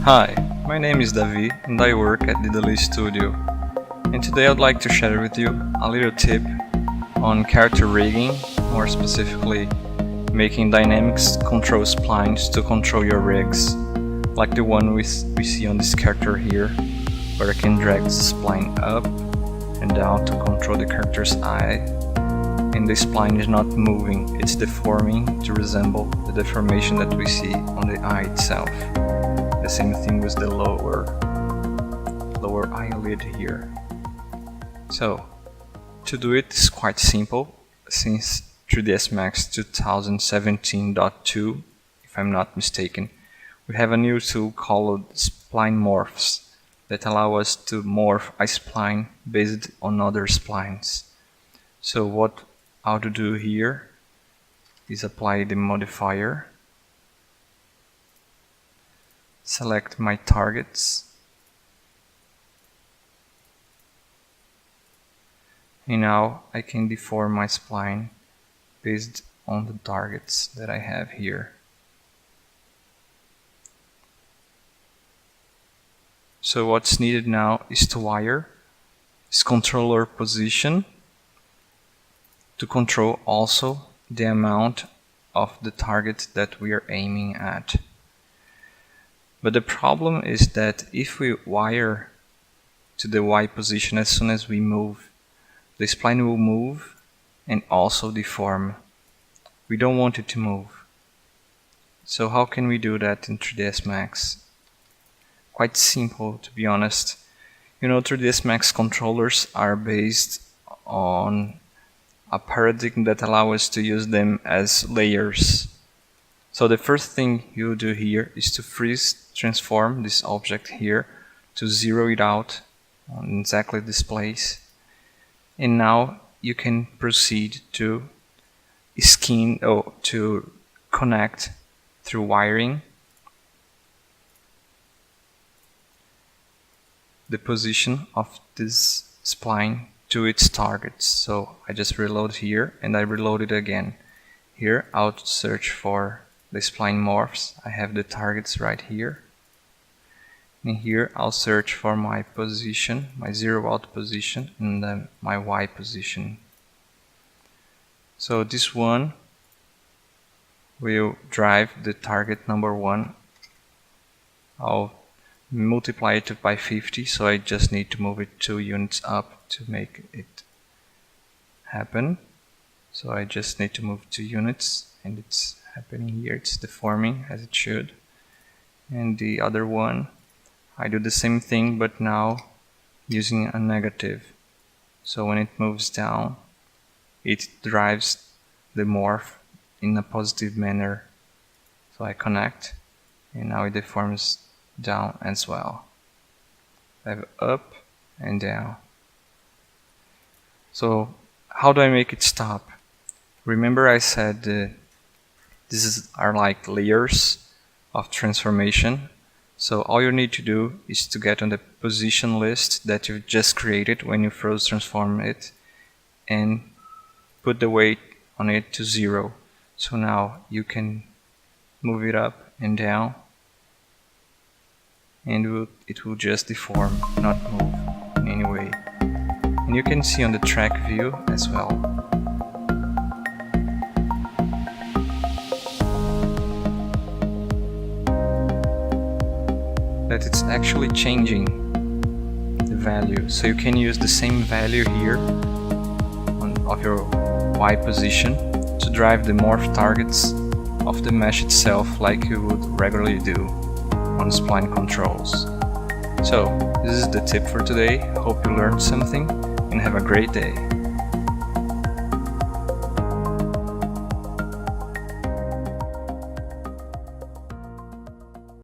Hi, my name is Davi and I work at the Delay Studio. And today I'd like to share with you a little tip on character rigging, more specifically making dynamics control splines to control your rigs, like the one we see on this character here, where I can drag the spline up and down to control the character's eye, and the spline is not moving, it's deforming to resemble the deformation that we see on the eye itself. The same thing with the lower eyelid here. So, to do it is quite simple, since 3ds Max 2017.2, if I'm not mistaken, we have a new tool called Spline Morphs that allow us to morph a spline based on other splines. So what I'll do here is apply the modifier, select my targets, and now I can deform my spline based on the targets that I have here. So what's needed now is to wire this controller position to control also the amount of the target that we are aiming at. But the problem is that if we wire to the Y position as soon as we move, the spline will move and also deform. We don't want it to move. So how can we do that in 3ds Max? Quite simple, to be honest. You know, 3ds Max controllers are based on a paradigm that allows us to use them as layers. So the first thing you do here is to freeze transform this object here to zero it out on exactly this place. And now you can proceed to to connect through wiring the position of this spline to its targets. So I just reload here and I reload it again. Here I'll search for the spline morphs. I have the targets right here. And here I'll search for my position, my zero out position, and then my Y position. So this one will drive the target number 1. I'll multiply it by 50, so I just need to move it 2 units up to make it happen. So I just need to move 2 units, and it's happening here, it's deforming as it should. And the other one, I do the same thing, but now using a negative. So when it moves down, it drives the morph in a positive manner. So I connect, and now it deforms down as well. I have up and down. So how do I make it stop? Remember I said these are like layers of transformation. So all you need to do is to get on the position list that you've just created when you first transform it and put the weight on it to 0. So now you can move it up and down, and it will just deform, not move in any way. And you can see on the track view as well. That it's actually changing the value. So you can use the same value here of your Y position to drive the morph targets of the mesh itself like you would regularly do on spline controls. So this is the tip for today. Hope you learned something and have a great day.